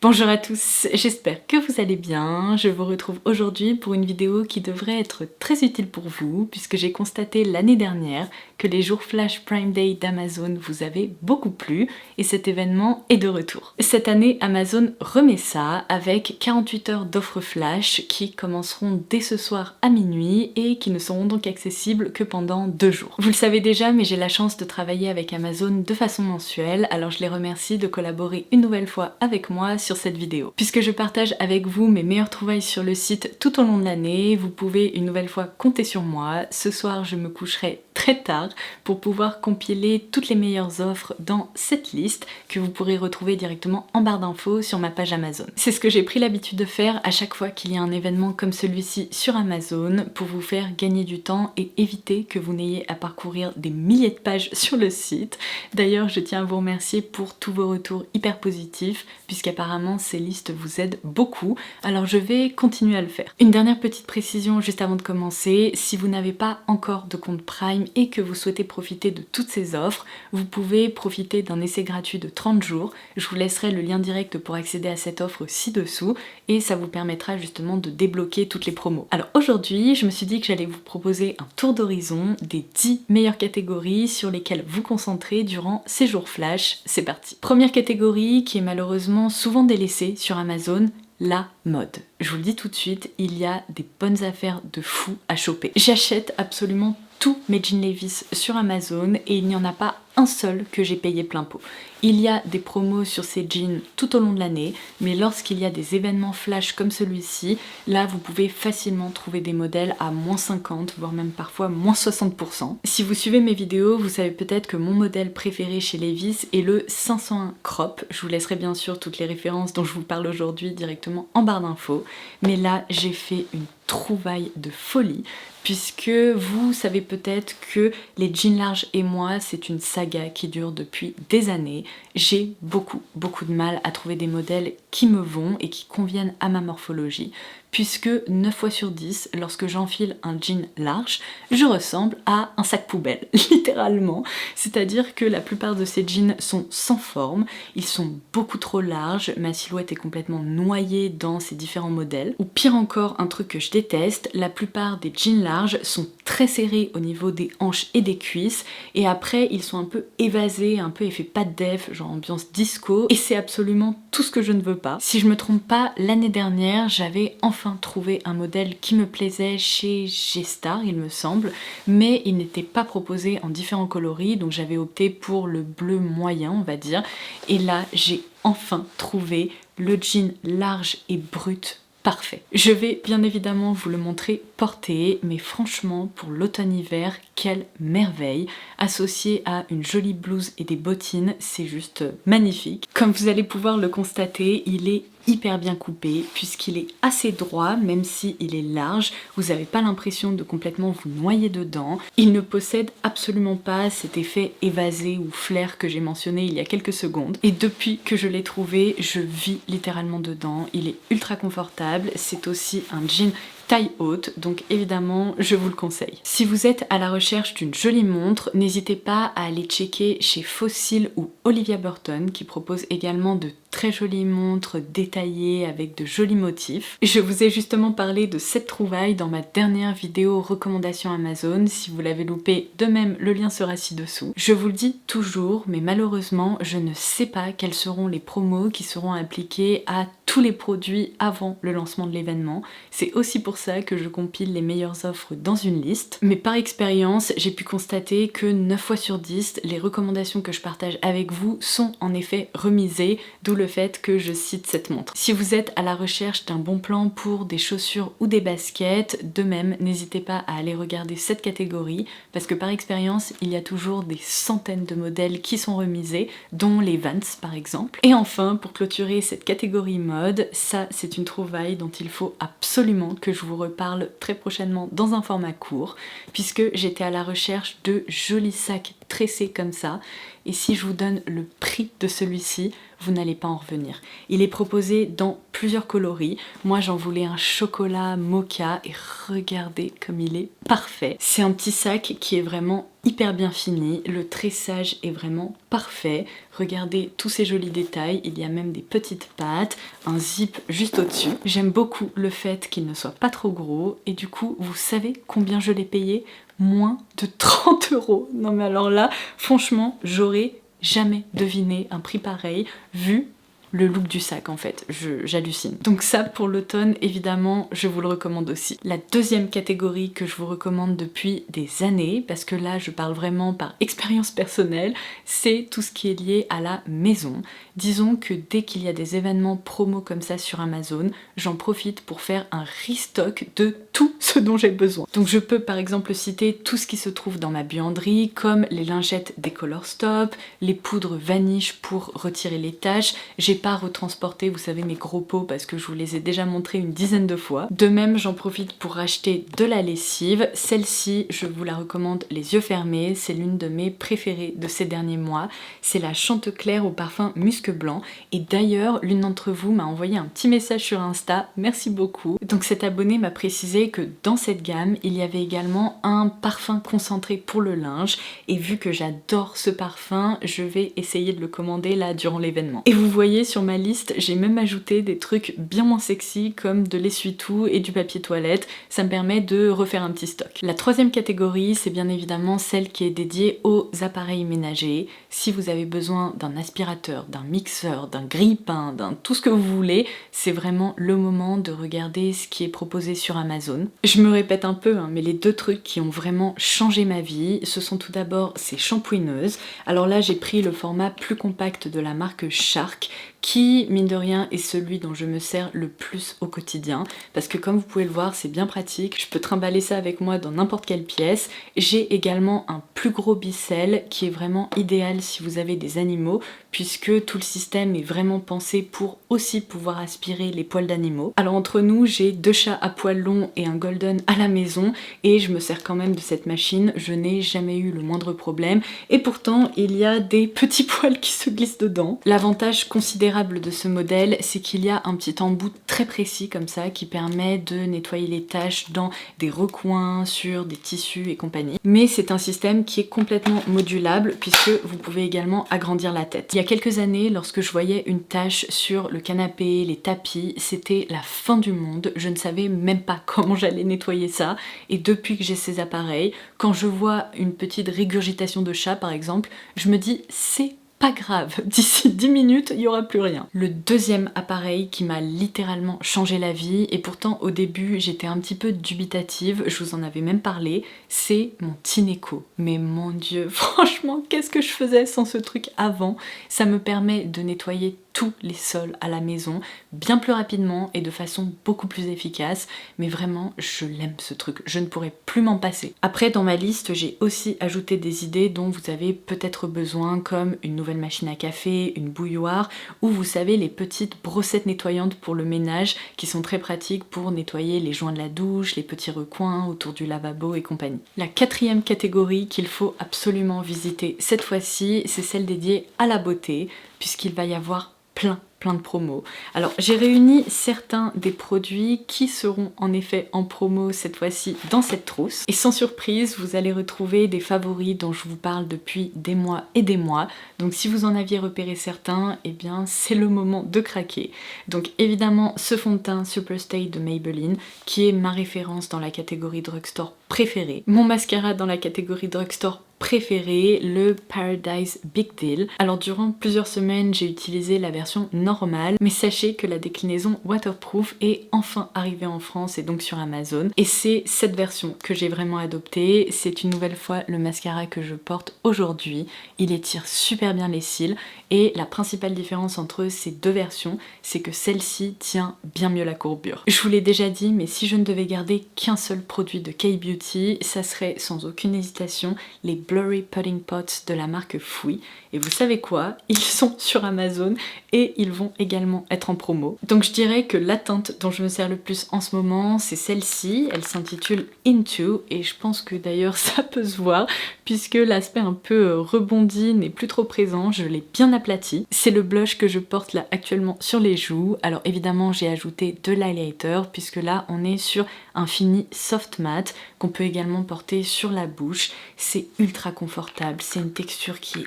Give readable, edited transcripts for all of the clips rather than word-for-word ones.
Bonjour à tous, j'espère que vous allez bien. Je vous retrouve aujourd'hui pour une vidéo qui devrait être très utile pour vous puisque j'ai constaté l'année dernière que les jours Flash Prime Day d'Amazon vous avaient beaucoup plu et cet événement est de retour. Cette année, Amazon remet ça avec 48 heures d'offres Flash qui commenceront dès ce soir à minuit et qui ne seront donc accessibles que pendant 2 jours. Vous le savez déjà, mais j'ai la chance de travailler avec Amazon de façon mensuelle, alors je les remercie de collaborer une nouvelle fois avec moi sur cette vidéo. Puisque je partage avec vous mes meilleures trouvailles sur le site tout au long de l'année, vous pouvez une nouvelle fois compter sur moi. Ce soir, je me coucherai très tard pour pouvoir compiler toutes les meilleures offres dans cette liste que vous pourrez retrouver directement en barre d'infos sur ma page Amazon. C'est ce que j'ai pris l'habitude de faire à chaque fois qu'il y a un événement comme celui-ci sur Amazon pour vous faire gagner du temps et éviter que vous n'ayez à parcourir des milliers de pages sur le site. D'ailleurs, je tiens à vous remercier pour tous vos retours hyper positifs puisqu'apparemment ces listes vous aident beaucoup, alors je vais continuer à le faire. Une dernière petite précision juste avant de commencer, si vous n'avez pas encore de compte Prime et que vous souhaitez profiter de toutes ces offres, vous pouvez profiter d'un essai gratuit de 30 jours. Je vous laisserai le lien direct pour accéder à cette offre ci-dessous et ça vous permettra justement de débloquer toutes les promos. Alors aujourd'hui, je me suis dit que j'allais vous proposer un tour d'horizon des 10 meilleures catégories sur lesquelles vous concentrer durant ces jours flash. C'est parti. Première catégorie qui est malheureusement souvent délaissée sur Amazon, la mode. Je vous le dis tout de suite, il y a des bonnes affaires de fou à choper. J'achète absolument tous mes jeans Levi's sur Amazon et il n'y en a pas un seul que j'ai payé plein pot. Il y a des promos sur ces jeans tout au long de l'année, mais lorsqu'il y a des événements flash comme celui-ci, là vous pouvez facilement trouver des modèles à moins 50, voire même parfois moins 60%. Si vous suivez mes vidéos, vous savez peut-être que mon modèle préféré chez Levi's est le 501 Crop. Je vous laisserai bien sûr toutes les références dont je vous parle aujourd'hui directement en barre d'infos, mais là j'ai fait une trouvaille de folie puisque vous savez peut-être que les jeans larges et moi c'est une saga qui dure depuis des années. J'ai beaucoup de mal à trouver des modèles qui me vont et qui conviennent à ma morphologie puisque 9 fois sur 10, lorsque j'enfile un jean large, je ressemble à un sac poubelle, littéralement. C'est-à-dire que la plupart de ces jeans sont sans forme, ils sont beaucoup trop larges, ma silhouette est complètement noyée dans ces différents modèles. Ou pire encore, un truc que je déteste, la plupart des jeans larges sont très serrés au niveau des hanches et des cuisses, et après ils sont un peu évasés, un peu effet pâte def, genre ambiance disco, et c'est absolument tout ce que je ne veux pas. Si je me trompe pas, l'année dernière, j'avais enfin trouvé un modèle qui me plaisait chez G-Star, il me semble, mais il n'était pas proposé en différents coloris, donc j'avais opté pour le bleu moyen, on va dire, et là j'ai enfin trouvé le jean large et brut parfait. Je vais bien évidemment vous le montrer porté, mais franchement pour l'automne-hiver, quelle merveille! Associé à une jolie blouse et des bottines, c'est juste magnifique. Comme vous allez pouvoir le constater, il est hyper bien coupé puisqu'il est assez droit, même si il est large, vous n'avez pas l'impression de complètement vous noyer dedans. Il ne possède absolument pas cet effet évasé ou flair que j'ai mentionné il y a quelques secondes, et depuis que je l'ai trouvé, je vis littéralement dedans. Il est ultra confortable, c'est aussi un jean taille haute, donc évidemment je vous le conseille. Si vous êtes à la recherche d'une jolie montre, n'hésitez pas à aller checker chez Fossil ou Olivia Burton qui proposent également de très jolies montres détaillées avec de jolis motifs. Je vous ai justement parlé de cette trouvaille dans ma dernière vidéo recommandation Amazon. Si vous l'avez loupé, de même le lien sera ci-dessous. Je vous le dis toujours, mais malheureusement je ne sais pas quelles seront les promos qui seront appliquées à tous les produits avant le lancement de l'événement. C'est aussi pour ça que je compile les meilleures offres dans une liste. Mais par expérience, j'ai pu constater que 9 fois sur 10, les recommandations que je partage avec vous sont en effet remisées, d'où le fait que je cite cette montre. Si vous êtes à la recherche d'un bon plan pour des chaussures ou des baskets, de même, n'hésitez pas à aller regarder cette catégorie, parce que par expérience, il y a toujours des centaines de modèles qui sont remisés, dont les Vans par exemple. Et enfin, pour clôturer cette catégorie mode, ça c'est une trouvaille dont il faut absolument que je vous reparle très prochainement dans un format court, puisque j'étais à la recherche de jolis sacs tressés comme ça, et si je vous donne le prix de celui-ci, vous n'allez pas en revenir. Il est proposé dans plusieurs coloris. Moi j'en voulais un chocolat mocha et regardez comme il est parfait. C'est un petit sac qui est vraiment hyper bien fini, le tressage est vraiment parfait. Regardez tous ces jolis détails, il y a même des petites pattes, un zip juste au-dessus. J'aime beaucoup le fait qu'il ne soit pas trop gros et du coup vous savez combien je l'ai payé? Moins de 30 €. Non mais alors là, franchement, j'aurais jamais deviné un prix pareil vu le look du sac en fait, j'hallucine. Donc ça pour l'automne, évidemment, je vous le recommande aussi. La deuxième catégorie que je vous recommande depuis des années, parce que là je parle vraiment par expérience personnelle, c'est tout ce qui est lié à la maison. Disons que dès qu'il y a des événements promo comme ça sur Amazon, j'en profite pour faire un restock de tout ce dont j'ai besoin. Donc je peux par exemple citer tout ce qui se trouve dans ma buanderie, comme les lingettes des Color Stop, les poudres Vanish pour retirer les taches. J'ai pas retransporté, vous savez, mes gros pots parce que je vous les ai déjà montrés une dizaine de fois. De même, j'en profite pour racheter de la lessive. Celle-ci, je vous la recommande les yeux fermés. C'est l'une de mes préférées de ces derniers mois. C'est la Chanteclair au parfum musc blanc. Et d'ailleurs, l'une d'entre vous m'a envoyé un petit message sur Insta. Merci beaucoup. Donc cet abonné m'a précisé que dans cette gamme, il y avait également un parfum concentré pour le linge. Et vu que j'adore ce parfum, je vais essayer de le commander là durant l'événement. Et vous voyez sur ma liste, j'ai même ajouté des trucs bien moins sexy comme de l'essuie-tout et du papier toilette. Ça me permet de refaire un petit stock. La troisième catégorie, c'est bien évidemment celle qui est dédiée aux appareils ménagers. Si vous avez besoin d'un aspirateur, d'un mixeur, d'un grille-pain, d'un tout ce que vous voulez, c'est vraiment le moment de regarder ce qui est proposé sur Amazon. Je me répète un peu, hein, mais les deux trucs qui ont vraiment changé ma vie, ce sont tout d'abord ces shampouineuses. Alors là, j'ai pris le format plus compact de la marque Shark, qui, mine de rien, est celui dont je me sers le plus au quotidien, parce que comme vous pouvez le voir, c'est bien pratique, je peux trimballer ça avec moi dans n'importe quelle pièce. J'ai également un plus gros bissel qui est vraiment idéal si vous avez des animaux, puisque tout le système est vraiment pensé pour aussi pouvoir aspirer les poils d'animaux. Alors entre nous, j'ai 2 chats à poils longs et un golden à la maison, et je me sers quand même de cette machine, je n'ai jamais eu le moindre problème, et pourtant il y a des petits poils qui se glissent dedans. L'avantage considérable de ce modèle, c'est qu'il y a un petit embout très précis comme ça qui permet de nettoyer les taches dans des recoins, sur des tissus et compagnie. Mais c'est un système qui est complètement modulable puisque vous pouvez également agrandir la tête. Il y a quelques années, lorsque je voyais une tache sur le canapé, les tapis, c'était la fin du monde. Je ne savais même pas comment j'allais nettoyer ça. Et depuis que j'ai ces appareils, quand je vois une petite régurgitation de chat par exemple, je me dis c'est pas grave, d'ici 10 minutes, il n'y aura plus rien. Le deuxième appareil qui m'a littéralement changé la vie, et pourtant au début j'étais un petit peu dubitative, je vous en avais même parlé, c'est mon Tineco. Mais mon dieu, franchement, qu'est-ce que je faisais sans ce truc avant? Ça me permet de nettoyer tous les sols à la maison, bien plus rapidement et de façon beaucoup plus efficace, mais vraiment je l'aime ce truc, je ne pourrais plus m'en passer. Après dans ma liste j'ai aussi ajouté des idées dont vous avez peut-être besoin, comme une nouvelle machine à café, une bouilloire, ou vous savez les petites brossettes nettoyantes pour le ménage qui sont très pratiques pour nettoyer les joints de la douche, les petits recoins autour du lavabo et compagnie. La quatrième catégorie qu'il faut absolument visiter cette fois-ci, c'est celle dédiée à la beauté, puisqu'il va y avoir plein de promos. Alors j'ai réuni certains des produits qui seront en effet en promo cette fois-ci dans cette trousse. Et sans surprise, vous allez retrouver des favoris dont je vous parle depuis des mois et des mois. Donc si vous en aviez repéré certains, eh bien c'est le moment de craquer. Donc évidemment ce fond de teint Superstay de Maybelline, qui est ma référence dans la catégorie drugstore préférée. Mon mascara dans la catégorie drugstore préféré, le Paradise Big Deal. Alors durant plusieurs semaines j'ai utilisé la version normale, mais sachez que la déclinaison waterproof est enfin arrivée en France et donc sur Amazon, et c'est cette version que j'ai vraiment adoptée. C'est une nouvelle fois le mascara que je porte aujourd'hui. Il étire super bien les cils, et la principale différence entre ces deux versions, c'est que celle-ci tient bien mieux la courbure. Je vous l'ai déjà dit, mais si je ne devais garder qu'un seul produit de K-Beauty, ça serait sans aucune hésitation les Blurry Pudding Pots de la marque Fouille. Et vous savez quoi? Ils sont sur Amazon et ils vont également être en promo. Donc je dirais que la teinte dont je me sers le plus en ce moment, c'est celle-ci. Elle s'intitule Into et je pense que d'ailleurs ça peut se voir puisque l'aspect un peu rebondi n'est plus trop présent. Je l'ai bien aplati. C'est le blush que je porte là actuellement sur les joues. Alors évidemment j'ai ajouté de l'highlighter puisque là on est sur un fini soft matte qu'on peut également porter sur la bouche. C'est ultra confortable, c'est une texture qui est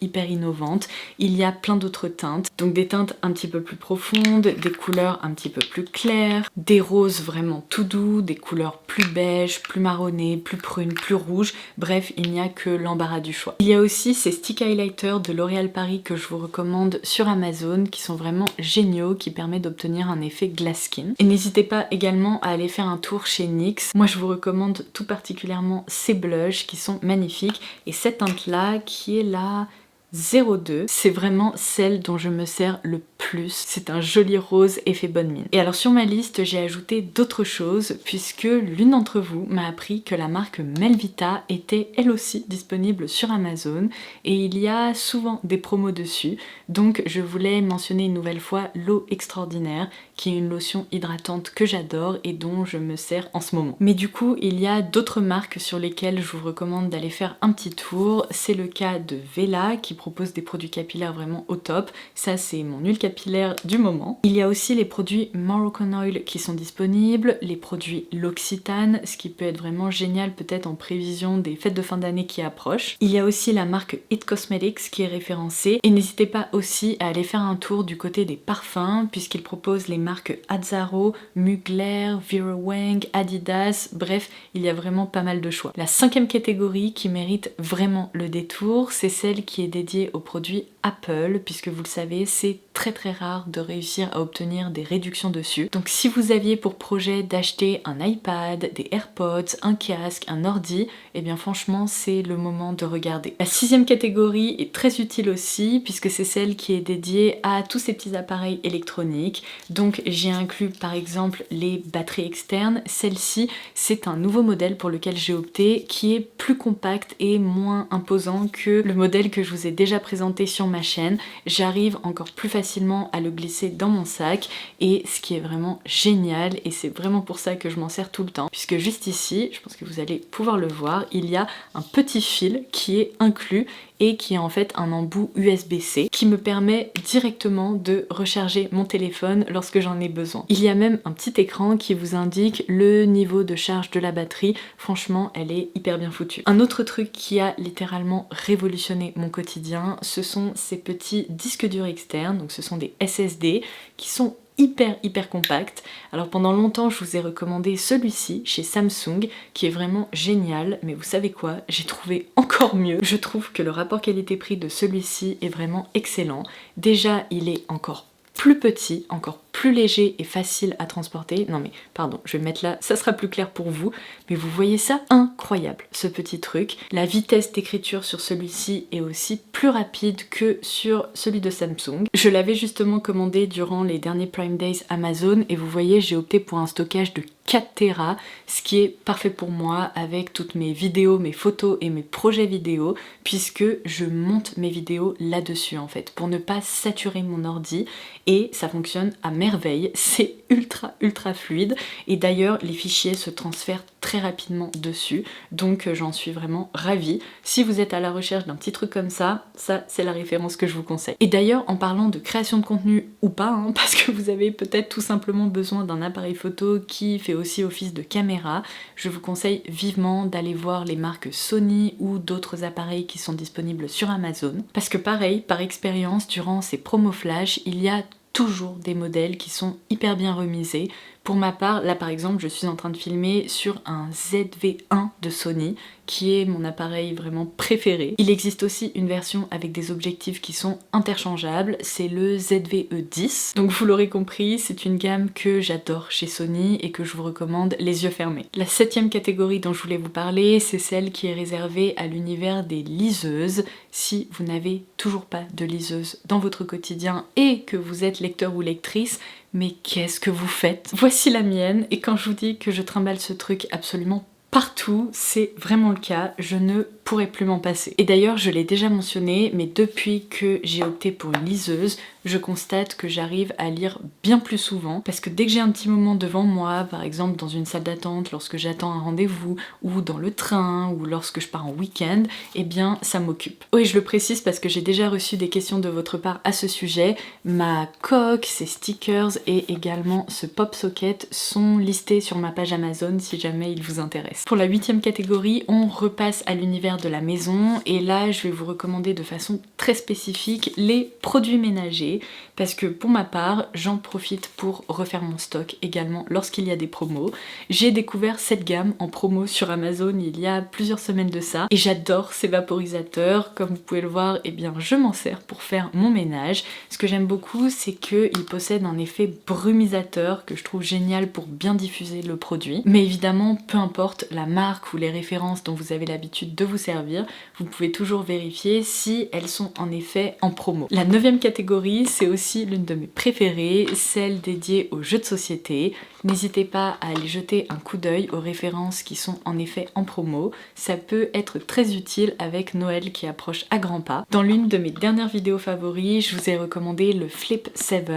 hyper innovante. Il y a plein d'autres teintes, donc des teintes un petit peu plus profondes, des couleurs un petit peu plus claires, des roses vraiment tout doux, des couleurs plus beige, plus marronnées, plus prunes, plus rouges. Bref, il n'y a que l'embarras du choix. Il y a aussi ces stick highlighters de L'Oréal Paris que je vous recommande sur Amazon qui sont vraiment géniaux, qui permettent d'obtenir un effet glass skin. Et n'hésitez pas également à aller faire un tour chez NYX. Moi je vous recommande tout particulièrement ces blushs qui sont magnifiques et cette teinte là qui est la 02, c'est vraiment celle dont je me sers le plus. C'est un joli rose effet bonne mine. Et alors sur ma liste, j'ai ajouté d'autres choses puisque l'une d'entre vous m'a appris que la marque Melvita était elle aussi disponible sur Amazon et il y a souvent des promos dessus. Donc je voulais mentionner une nouvelle fois l'eau extraordinaire qui est une lotion hydratante que j'adore et dont je me sers en ce moment. Mais du coup, il y a d'autres marques sur lesquelles je vous recommande d'aller faire un petit tour. C'est le cas de Vela qui propose des produits capillaires vraiment au top. Ça, c'est mon huile capillaire du moment. Il y a aussi les produits Moroccan Oil qui sont disponibles, les produits L'Occitane, ce qui peut être vraiment génial peut-être en prévision des fêtes de fin d'année qui approchent. Il y a aussi la marque It Cosmetics qui est référencée. Et n'hésitez pas aussi à aller faire un tour du côté des parfums puisqu'ils proposent les marques Azzaro, Mugler, Vera Wang, Adidas, bref, il y a vraiment pas mal de choix. La 5e catégorie qui mérite vraiment le détour, c'est celle qui est dédiée aux produits Apple, puisque vous le savez, c'est très rare de réussir à obtenir des réductions dessus. Donc si vous aviez pour projet d'acheter un iPad, des AirPods, un casque, un ordi, et bien franchement c'est le moment de regarder. La 6e catégorie est très utile aussi, puisque c'est celle qui est dédiée à tous ces petits appareils électroniques. Donc j'ai inclus par exemple les batteries externes. Celle-ci, c'est un nouveau modèle pour lequel j'ai opté, qui est plus compact et moins imposant que le modèle que je vous ai déjà présenté sur ma chaîne. J'arrive encore plus facilement à le glisser dans mon sac et ce qui est vraiment génial, et c'est vraiment pour ça que je m'en sers tout le temps, puisque juste ici, je pense que vous allez pouvoir le voir, il y a un petit fil qui est inclus et qui est en fait un embout USB-C qui me permet directement de recharger mon téléphone lorsque j'en ai besoin. Il y a même un petit écran qui vous indique le niveau de charge de la batterie. Franchement, elle est hyper bien foutue. Un autre truc qui a littéralement révolutionné mon quotidien, ce sont ces petits disques durs externes, donc ce sont des SSD qui sont hyper compact. Alors pendant longtemps je vous ai recommandé celui-ci chez Samsung qui est vraiment génial, mais vous savez quoi, j'ai trouvé encore mieux. Je trouve que le rapport qualité-prix de celui-ci est vraiment excellent. Déjà il est encore plus petit, encore plus léger et facile à transporter. Non mais pardon, je vais le mettre là, ça sera plus clair pour vous, mais vous voyez ça? Incroyable ce petit truc. La vitesse d'écriture sur celui-ci est aussi plus rapide que sur celui de Samsung. Je l'avais justement commandé durant les derniers Prime Days Amazon et vous voyez, j'ai opté pour un stockage de 4 Tera, ce qui est parfait pour moi avec toutes mes vidéos, mes photos et mes projets vidéo, puisque je monte mes vidéos là-dessus en fait, pour ne pas saturer mon ordi, et ça fonctionne à merveille, c'est ultra fluide, et d'ailleurs les fichiers se transfèrent très rapidement dessus, donc j'en suis vraiment ravie. Si vous êtes à la recherche d'un petit truc comme ça c'est la référence que je vous conseille. Et d'ailleurs en parlant de création de contenu ou pas, hein, parce que vous avez peut-être tout simplement besoin d'un appareil photo qui fait aussi office de caméra, je vous conseille vivement d'aller voir les marques Sony ou d'autres appareils qui sont disponibles sur Amazon, parce que pareil, par expérience, durant ces promos flash, il y a toujours des modèles qui sont hyper bien remisés. Pour ma part, là par exemple, je suis en train de filmer sur un ZV-1 de Sony, qui est mon appareil vraiment préféré. Il existe aussi une version avec des objectifs qui sont interchangeables, c'est le ZV-E10. Donc vous l'aurez compris, c'est une gamme que j'adore chez Sony et que je vous recommande les yeux fermés. La 7e catégorie dont je voulais vous parler, c'est celle qui est réservée à l'univers des liseuses. Si vous n'avez toujours pas de liseuse dans votre quotidien et que vous êtes lecteur ou lectrice, mais qu'est-ce que vous faites? Voici la mienne, et quand je vous dis que je trimballe ce truc absolument partout, c'est vraiment le cas. Je ne pourrais plus m'en passer. Et d'ailleurs, je l'ai déjà mentionné, mais depuis que j'ai opté pour une liseuse, je constate que j'arrive à lire bien plus souvent parce que dès que j'ai un petit moment devant moi, par exemple dans une salle d'attente, lorsque j'attends un rendez-vous, ou dans le train, ou lorsque je pars en week-end, eh bien ça m'occupe. Oui, je le précise parce que j'ai déjà reçu des questions de votre part à ce sujet. Ma coque, ces stickers et également ce pop socket sont listés sur ma page Amazon si jamais ils vous intéressent. Pour la 8e catégorie, on repasse à l'univers de la maison et là je vais vous recommander de façon très spécifique les produits ménagers parce que pour ma part, j'en profite pour refaire mon stock également lorsqu'il y a des promos. J'ai découvert cette gamme en promo sur Amazon il y a plusieurs semaines de ça et j'adore ces vaporisateurs. Comme vous pouvez le voir, eh bien je m'en sers pour faire mon ménage. Ce que j'aime beaucoup, c'est qu'ils possèdent un effet brumisateur que je trouve génial pour bien diffuser le produit. Mais évidemment, peu importe la marque ou les références dont vous avez l'habitude de vous servir, vous pouvez toujours vérifier si elles sont en effet en promo. La 9e catégorie, c'est aussi l'une de mes préférées, celle dédiée aux jeux de société. N'hésitez pas à aller jeter un coup d'œil aux références qui sont en effet en promo. Ça peut être très utile avec Noël qui approche à grands pas. Dans l'une de mes dernières vidéos favoris, je vous ai recommandé le Flip 7,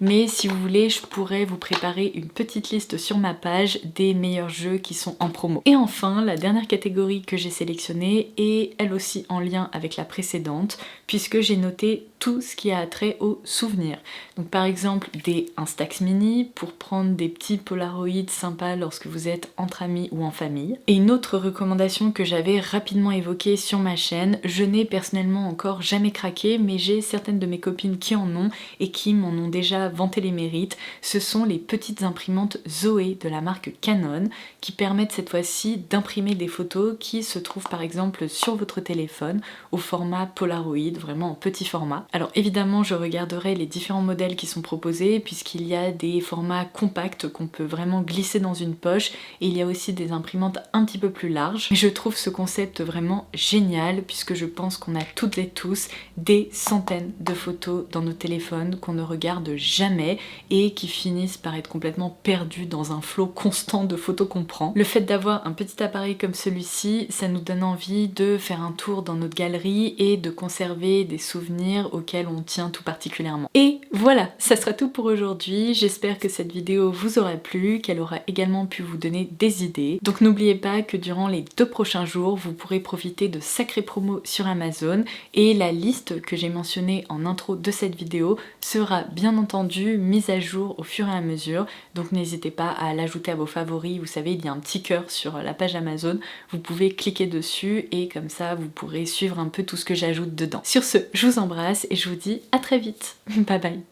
mais si vous voulez, je pourrais vous préparer une petite liste sur ma page des meilleurs jeux qui sont en promo. Et enfin, la dernière catégorie que j'ai sélectionnée est elle aussi en lien avec la précédente, puisque j'ai noté tout ce qui a trait aux souvenirs. Donc par exemple des Instax mini pour prendre des petits polaroïdes sympas lorsque vous êtes entre amis ou en famille. Et une autre recommandation que j'avais rapidement évoquée sur ma chaîne, je n'ai personnellement encore jamais craqué, mais j'ai certaines de mes copines qui en ont et qui m'en ont déjà vanté les mérites. Ce sont les petites imprimantes Zoé de la marque Canon qui permettent cette fois-ci d'imprimer des photos qui se trouvent par exemple sur votre téléphone au format Polaroid, vraiment en petit format. Alors évidemment, je regarderai les différents modèles qui sont proposés puisqu'il y a des formats compacts qu'on peut vraiment glisser dans une poche et il y a aussi des imprimantes un petit peu plus larges. Mais je trouve ce concept vraiment génial puisque je pense qu'on a toutes et tous des centaines de photos dans nos téléphones qu'on ne regarde jamais et qui finissent par être complètement perdus dans un flot constant de photos qu'on prend. Le fait d'avoir un petit appareil comme celui-ci, ça nous donne envie de faire un tour dans notre galerie et de conserver des souvenirs auquel on tient tout particulièrement. Et voilà, ça sera tout pour aujourd'hui. J'espère que cette vidéo vous aura plu, qu'elle aura également pu vous donner des idées. Donc n'oubliez pas que durant les 2 prochains jours, vous pourrez profiter de sacrées promos sur Amazon et la liste que j'ai mentionnée en intro de cette vidéo sera bien entendu mise à jour au fur et à mesure. Donc n'hésitez pas à l'ajouter à vos favoris. Vous savez, il y a un petit cœur sur la page Amazon. Vous pouvez cliquer dessus et comme ça, vous pourrez suivre un peu tout ce que j'ajoute dedans. Sur ce, je vous embrasse et je vous dis à très vite. Bye bye.